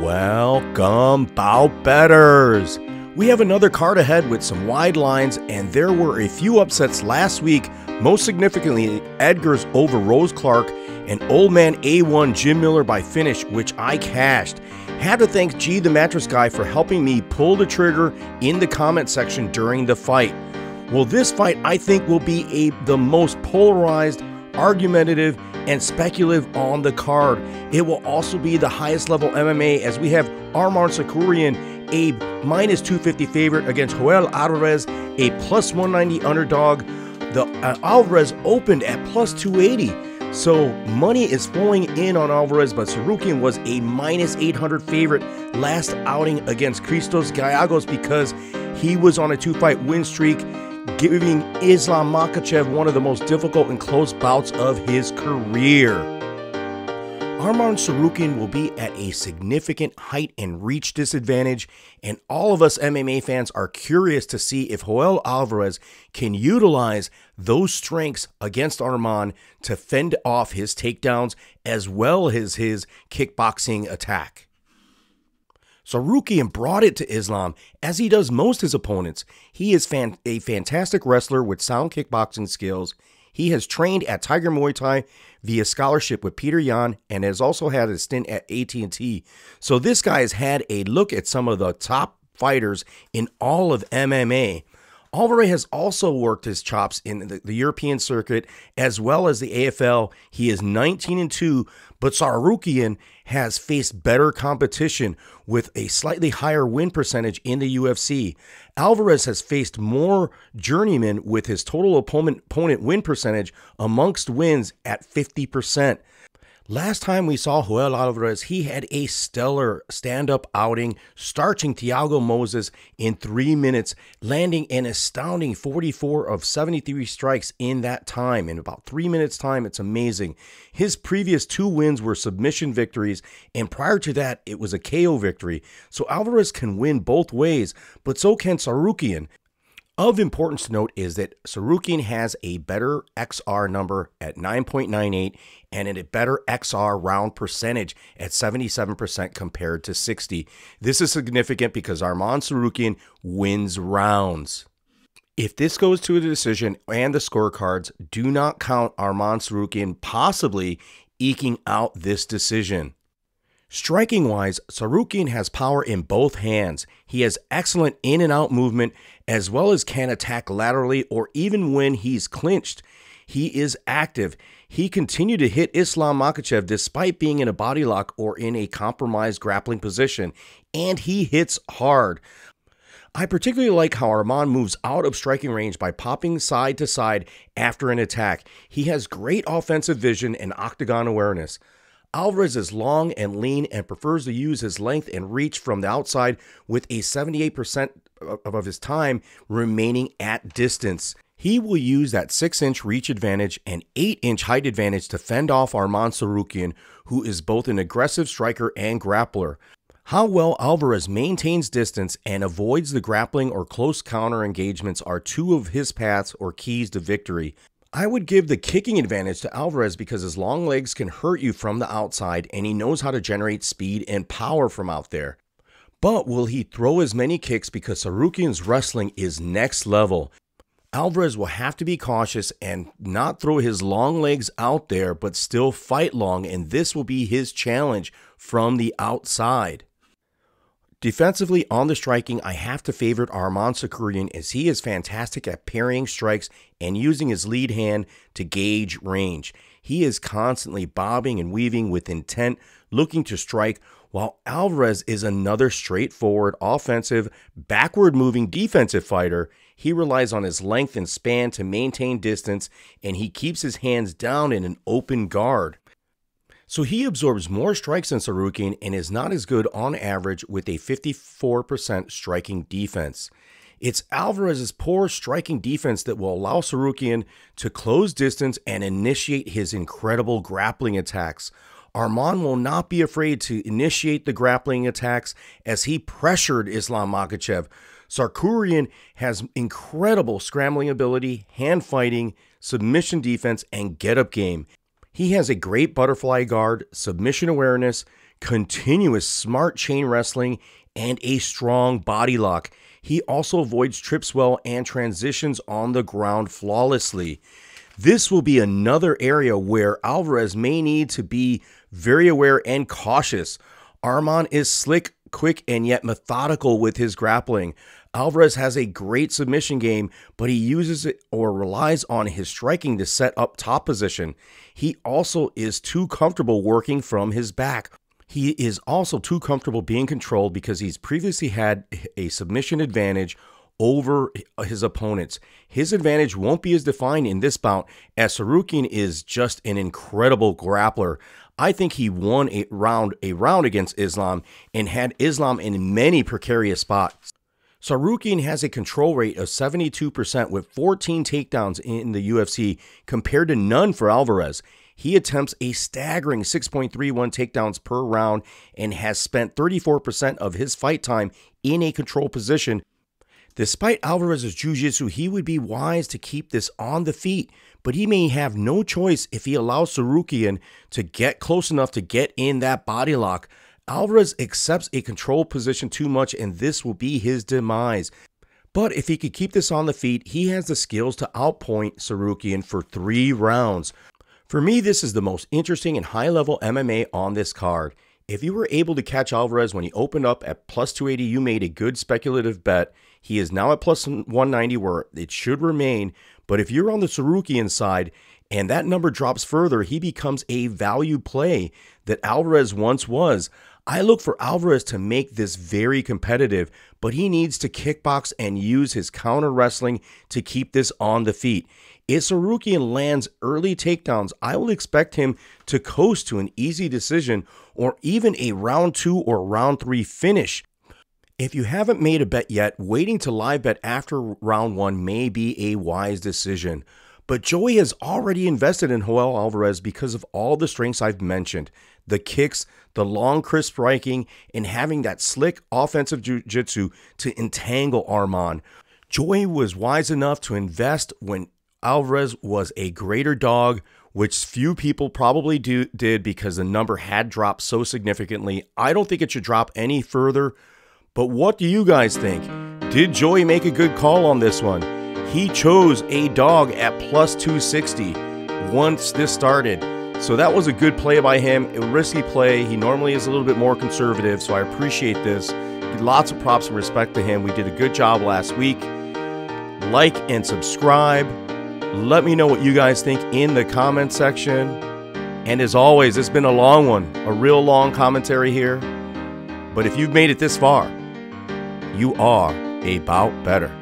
Welcome, bout betters. We have another card ahead with some wide lines, and there were a few upsets last week, most significantly Edgar's over Rose Clark and Old Man A1 Jim Miller by finish, which I cashed. Had to thank G the Mattress Guy for helping me pull the trigger in the comment section during the fight. Well, this fight I think will be the most polarized, argumentative, and speculative on the card. It will also be the highest level MMA, as we have Arman Tsarukyan, a minus 250 favorite against Joel Alvarez, a plus 190 underdog. The Alvarez opened at plus 280. So money is flowing in on Alvarez, but Tsarukyan was a minus 800 favorite last outing against Christos Gallegos because he was on a 2-fight win streak, giving Islam Makhachev one of the most difficult and close bouts of his career. Arman Tsarukyan will be at a significant height and reach disadvantage, and all of us MMA fans are curious to see if Joel Alvarez can utilize those strengths against Arman to fend off his takedowns as well as his kickboxing attack. Tsarukyan brought it to Islam, as he does most his opponents. He is a fantastic wrestler with sound kickboxing skills. He has trained at Tiger Muay Thai via scholarship with Peter Yan and has also had a stint at AT&T. So this guy has had a look at some of the top fighters in all of MMA. Alvarez has also worked his chops in the European circuit as well as the AFL. He is 19-2, but Tsarukyan has faced better competition with a slightly higher win percentage in the UFC. Alvarez has faced more journeymen with his total opponent win percentage amongst wins at 50%. Last time we saw Joel Alvarez, he had a stellar stand-up outing, starching Thiago Moses in 3 minutes, landing an astounding 44 of 73 strikes in that time. In about 3 minutes time, it's amazing. His previous 2 wins were submission victories, and prior to that, it was a KO victory. So Alvarez can win both ways, but so can Tsarukyan. Of importance to note is that Tsarukyan has a better XR number at 9.98 and a better XR round percentage at 77% compared to 60. This is significant because Arman Tsarukyan wins rounds. If this goes to a decision and the scorecards, do not count Arman Tsarukyan possibly eking out this decision. Striking-wise, Tsarukyan has power in both hands. He has excellent in and out movement, as well as can attack laterally or even when he's clinched. He is active. He continued to hit Islam Makhachev despite being in a body lock or in a compromised grappling position, and he hits hard. I particularly like how Arman moves out of striking range by popping side to side after an attack. He has great offensive vision and octagon awareness. Alvarez is long and lean and prefers to use his length and reach from the outside, with a 78% of his time remaining at distance. He will use that 6-inch reach advantage and 8-inch height advantage to fend off Arman Tsarukyan, who is both an aggressive striker and grappler. How well Alvarez maintains distance and avoids the grappling or close counter engagements are 2 of his paths or keys to victory. I would give the kicking advantage to Alvarez because his long legs can hurt you from the outside and he knows how to generate speed and power from out there. But will he throw as many kicks because Tsarukyan's wrestling is next level? Alvarez will have to be cautious and not throw his long legs out there but still fight long, and this will be his challenge from the outside. Defensively on the striking, I have to favor Arman Tsarukyan as he is fantastic at parrying strikes and using his lead hand to gauge range. He is constantly bobbing and weaving with intent, looking to strike, while Alvarez is another straightforward, offensive, backward-moving defensive fighter. He relies on his length and span to maintain distance, and he keeps his hands down in an open guard. So he absorbs more strikes than Tsarukyan and is not as good on average with a 54% striking defense. It's Alvarez's poor striking defense that will allow Tsarukyan to close distance and initiate his incredible grappling attacks. Arman will not be afraid to initiate the grappling attacks as he pressured Islam Makhachev. Tsarukyan has incredible scrambling ability, hand fighting, submission defense, and get-up game. He has a great butterfly guard, submission awareness, continuous smart chain wrestling, and a strong body lock. He also avoids trips well and transitions on the ground flawlessly. This will be another area where Alvarez may need to be very aware and cautious. Arman is slick, quick, and yet methodical with his grappling. Alvarez has a great submission game, but he uses it or relies on his striking to set up top position. He also is too comfortable working from his back. He is also too comfortable being controlled because he's previously had a submission advantage over his opponents. His advantage won't be as defined in this bout, as Tsarukyan is just an incredible grappler. I think he won a round against Islam and had Islam in many precarious spots. Tsarukyan has a control rate of 72% with 14 takedowns in the UFC compared to none for Alvarez. He attempts a staggering 6.31 takedowns per round and has spent 34% of his fight time in a control position. Despite Alvarez's jiu-jitsu, he would be wise to keep this on the feet, but he may have no choice if he allows Tsarukyan to get close enough to get in that body lock. Alvarez accepts a control position too much, and this will be his demise. But if he could keep this on the feet, he has the skills to outpoint Tsarukyan for 3 rounds. For me, this is the most interesting and high-level MMA on this card. If you were able to catch Alvarez when he opened up at plus 280, you made a good speculative bet. He is now at plus 190 where it should remain. But if you're on the Tsarukyan side and that number drops further, he becomes a value play that Alvarez once was. I look for Alvarez to make this very competitive, but he needs to kickbox and use his counter wrestling to keep this on the feet. If Tsarukyan lands early takedowns, I will expect him to coast to an easy decision or even a round 2 or round 3 finish. If you haven't made a bet yet, waiting to live bet after round 1 may be a wise decision. But Joey has already invested in Joel Alvarez because of all the strengths I've mentioned. The kicks, the long crisp striking, and having that slick offensive jiu-jitsu to entangle Arman. Joey was wise enough to invest when Alvarez was a greater dog, which few people probably did because the number had dropped so significantly. I don't think it should drop any further. But what do you guys think? Did Joey make a good call on this one? He chose a dog at plus 260 once this started. So that was a good play by him, a risky play. He normally is a little bit more conservative, so I appreciate this. Lots of props and respect to him. We did a good job last week. Like and subscribe. Let me know what you guys think in the comment section. And as always, it's been a long one, a real long commentary here. But if you've made it this far, you are a bout better.